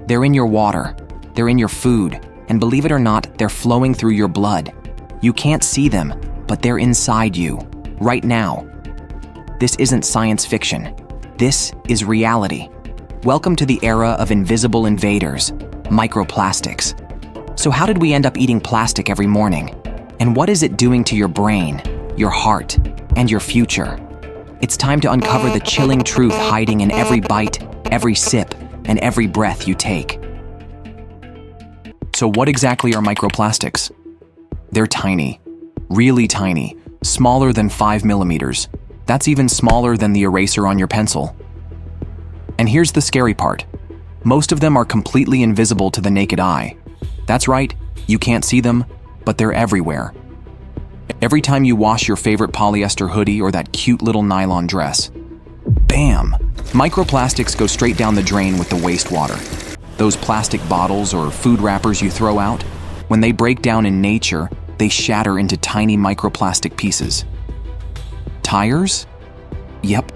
They're in your water, they're in your food, and believe it or not, they're flowing through your blood. You can't see them, but they're inside you, right now. This isn't science fiction. This is reality. Welcome to the era of invisible invaders, microplastics. So how did we end up eating plastic every morning? And what is it doing to your brain, your heart, and your future? It's time to uncover the chilling truth hiding in every bite, every sip, and every breath you take. So what exactly are microplastics? They're tiny, really tiny, smaller than 5 millimeters. That's even smaller than the eraser on your pencil. And here's the scary part. Most of them are completely invisible to the naked eye. That's right, you can't see them, but they're everywhere. Every time you wash your favorite polyester hoodie or that cute little nylon dress, bam! Microplastics go straight down the drain with the wastewater. Those plastic bottles or food wrappers you throw out, when they break down in nature, they shatter into tiny microplastic pieces. Tires? Yep.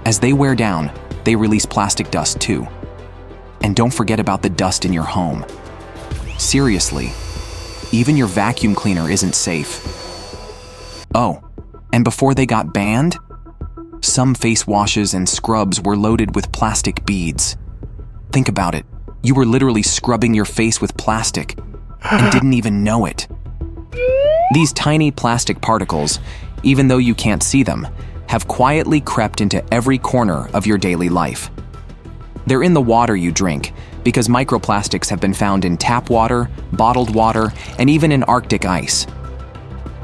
As they wear down, they release plastic dust too. And don't forget about the dust in your home. Seriously, even your vacuum cleaner isn't safe. Oh, and before they got banned, some face washes and scrubs were loaded with plastic beads. Think about it. You were literally scrubbing your face with plastic and didn't even know it. These tiny plastic particles, even though you can't see them, have quietly crept into every corner of your daily life. They're in the water you drink because microplastics have been found in tap water, bottled water, and even in Arctic ice.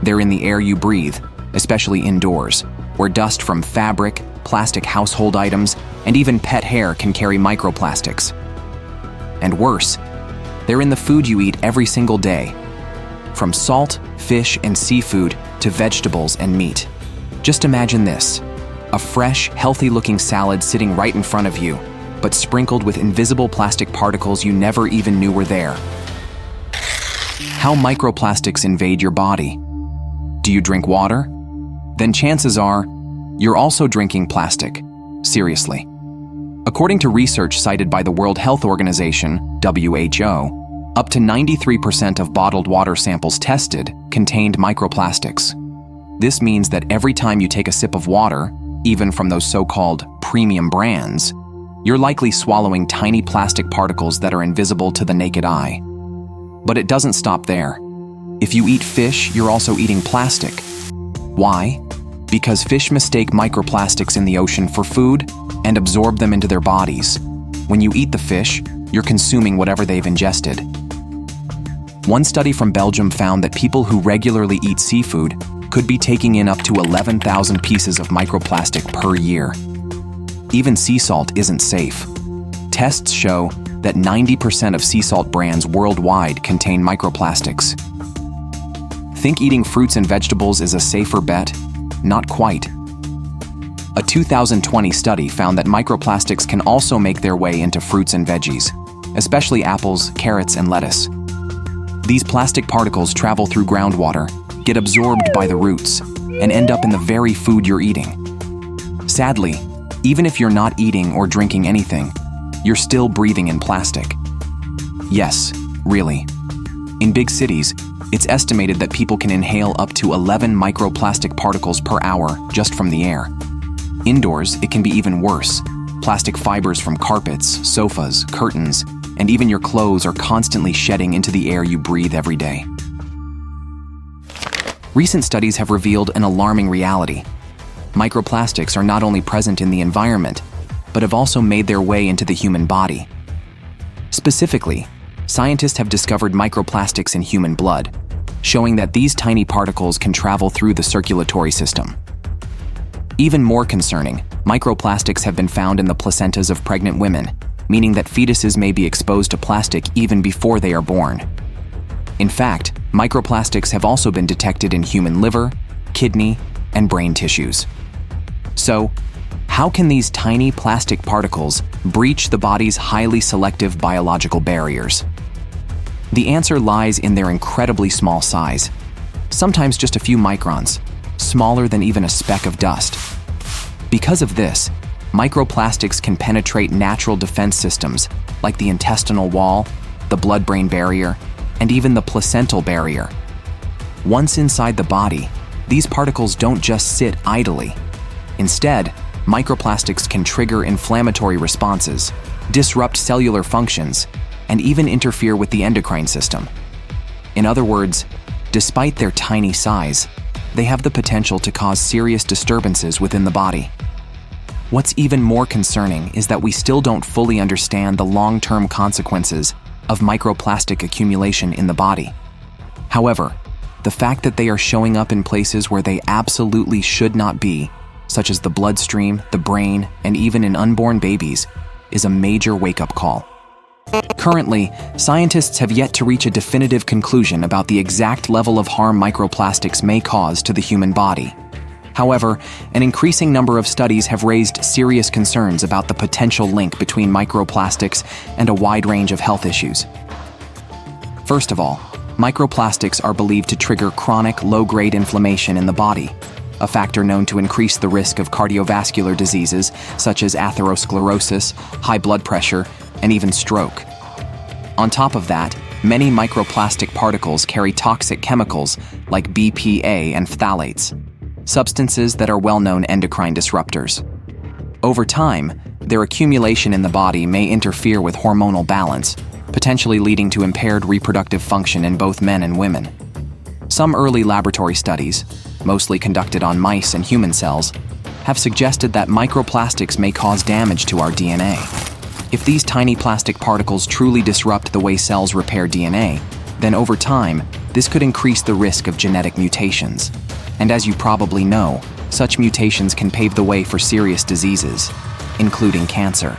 They're in the air you breathe, especially indoors, where dust from fabric, plastic household items, and even pet hair can carry microplastics. And worse, they're in the food you eat every single day, from salt, fish, and seafood to vegetables and meat. Just imagine this: a fresh, healthy-looking salad sitting right in front of you, but sprinkled with invisible plastic particles you never even knew were there. How microplastics invade your body. Do you drink water? Then chances are, you're also drinking plastic. Seriously. According to research cited by the World Health Organization, WHO, up to 93% of bottled water samples tested contained microplastics. This means that every time you take a sip of water, even from those so-called premium brands, you're likely swallowing tiny plastic particles that are invisible to the naked eye. But it doesn't stop there. If you eat fish, you're also eating plastic. Why? Because fish mistake microplastics in the ocean for food and absorb them into their bodies. When you eat the fish, you're consuming whatever they've ingested. One study from Belgium found that people who regularly eat seafood could be taking in up to 11,000 pieces of microplastic per year. Even sea salt isn't safe. Tests show that 90% of sea salt brands worldwide contain microplastics. Think eating fruits and vegetables is a safer bet? Not quite. A 2020 study found that microplastics can also make their way into fruits and veggies, especially apples, carrots, and lettuce. These plastic particles travel through groundwater, get absorbed by the roots, and end up in the very food you're eating. Sadly, even if you're not eating or drinking anything, you're still breathing in plastic. Yes, really. In big cities, it's estimated that people can inhale up to 11 microplastic particles per hour just from the air. Indoors, it can be even worse. Plastic fibers from carpets, sofas, curtains, and even your clothes are constantly shedding into the air you breathe every day. Recent studies have revealed an alarming reality. Microplastics are not only present in the environment, but have also made their way into the human body. Specifically, scientists have discovered microplastics in human blood, showing that these tiny particles can travel through the circulatory system. Even more concerning, microplastics have been found in the placentas of pregnant women, meaning that fetuses may be exposed to plastic even before they are born. In fact, microplastics have also been detected in human liver, kidney, and brain tissues. So, how can these tiny plastic particles breach the body's highly selective biological barriers? The answer lies in their incredibly small size, sometimes just a few microns, smaller than even a speck of dust. Because of this, Microplastics can penetrate natural defense systems like the intestinal wall, the blood-brain barrier, and even the placental barrier. Once inside the body, these particles don't just sit idly. Instead, microplastics can trigger inflammatory responses, disrupt cellular functions, and even interfere with the endocrine system. In other words, despite their tiny size, they have the potential to cause serious disturbances within the body. What's even more concerning is that we still don't fully understand the long-term consequences of microplastic accumulation in the body. However, the fact that they are showing up in places where they absolutely should not be, such as the bloodstream, the brain, and even in unborn babies, is a major wake-up call. Currently, scientists have yet to reach a definitive conclusion about the exact level of harm microplastics may cause to the human body. However, an increasing number of studies have raised serious concerns about the potential link between microplastics and a wide range of health issues. First of all, microplastics are believed to trigger chronic low-grade inflammation in the body, a factor known to increase the risk of cardiovascular diseases such as atherosclerosis, high blood pressure, and even stroke. On top of that, many microplastic particles carry toxic chemicals like BPA and phthalates, substances that are well-known endocrine disruptors. Over time, their accumulation in the body may interfere with hormonal balance, potentially leading to impaired reproductive function in both men and women. Some early laboratory studies, mostly conducted on mice and human cells, have suggested that microplastics may cause damage to our DNA. If these tiny plastic particles truly disrupt the way cells repair DNA, then over time, this could increase the risk of genetic mutations. And as you probably know, such mutations can pave the way for serious diseases, including cancer.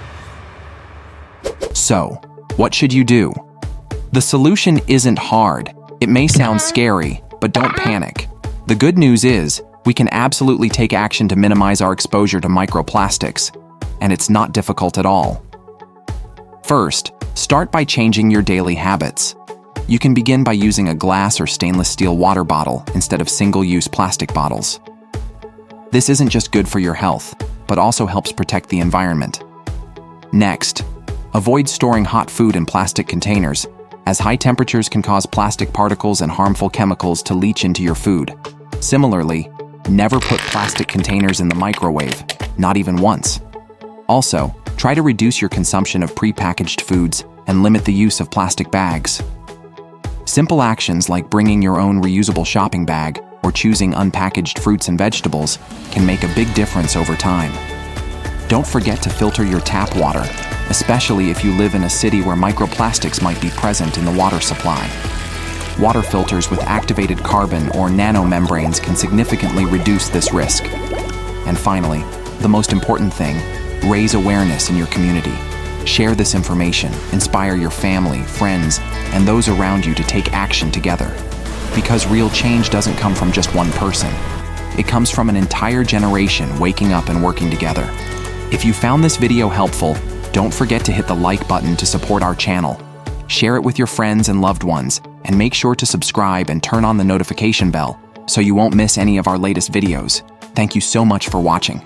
So, what should you do? The solution isn't hard. It may sound scary, but don't panic. The good news is, we can absolutely take action to minimize our exposure to microplastics, and it's not difficult at all. First, start by changing your daily habits. You can begin by using a glass or stainless steel water bottle instead of single-use plastic bottles. This isn't just good for your health, but also helps protect the environment. Next, avoid storing hot food in plastic containers, as high temperatures can cause plastic particles and harmful chemicals to leach into your food. Similarly, never put plastic containers in the microwave, not even once. Also, try to reduce your consumption of prepackaged foods and limit the use of plastic bags. Simple actions like bringing your own reusable shopping bag or choosing unpackaged fruits and vegetables can make a big difference over time. Don't forget to filter your tap water, especially if you live in a city where microplastics might be present in the water supply. Water filters with activated carbon or nanomembranes can significantly reduce this risk. And finally, the most important thing, raise awareness in your community. Share this information, inspire your family, friends, and those around you to take action together. Because real change doesn't come from just one person. It comes from an entire generation waking up and working together. If you found this video helpful, don't forget to hit the like button to support our channel. Share it with your friends and loved ones, and make sure to subscribe and turn on the notification bell so you won't miss any of our latest videos. Thank you so much for watching.